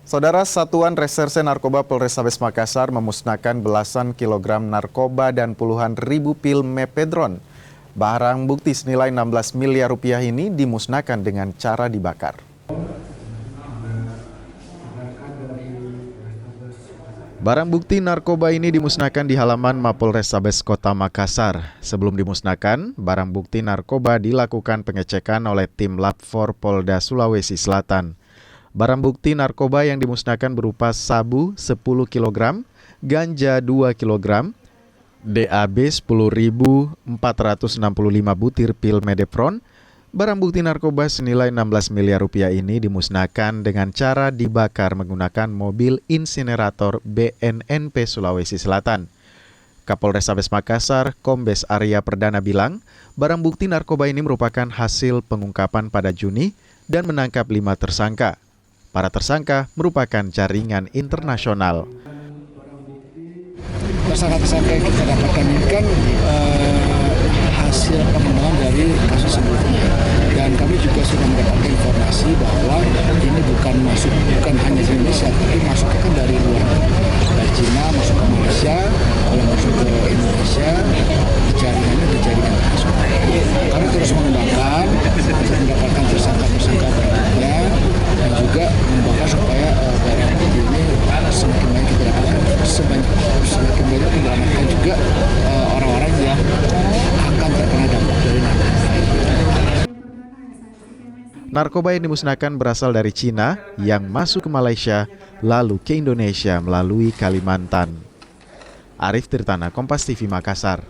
Saudara, Satuan Reserse Narkoba Polrestabes Makassar memusnahkan belasan kilogram narkoba dan puluhan ribu pil mepedron. Barang bukti senilai 16 miliar rupiah ini dimusnahkan dengan cara dibakar. Barang bukti narkoba ini dimusnahkan di halaman Mapolrestabes Kota Makassar. Sebelum dimusnahkan, barang bukti narkoba dilakukan pengecekan oleh tim Lab 4 Polda Sulawesi Selatan. Barang bukti narkoba yang dimusnahkan berupa sabu 10 kg, ganja 2 kg, DAB 10.465 butir pil Medepron. Barang bukti narkoba senilai 16 miliar rupiah ini dimusnahkan dengan cara dibakar menggunakan mobil insinerator BNNP Sulawesi Selatan. Kapolrestabes Makassar, Kombes Arya Perdana bilang, barang bukti narkoba ini merupakan hasil pengungkapan pada Juni dan menangkap 5 tersangka. Para tersangka merupakan jaringan internasional. Tersangka-tersangka yang kita dapatkan ini kan hasil pengembangan dari kasus sebelumnya, dan kami juga sudah mendapatkan informasi bahwa ini bukan hanya di Indonesia, tapi masuknya kan dari luar, dari Cina masuk ke Malaysia, kalau masuk ke Indonesia jaringannya ke jaringan internasional. Kami terus mengembangkan, mendapatkan tersangka-tersangka berikutnya, dan juga membakar supaya barang bukti ini semakin banyak kita dapatkan, semakin banyak menyelamatkan juga orang-orang yang akan terkena dampak dari narkoba yang dimusnahkan berasal dari Cina yang masuk ke Malaysia lalu ke Indonesia melalui Kalimantan. Arif Tirtana, Kompas TV Makassar.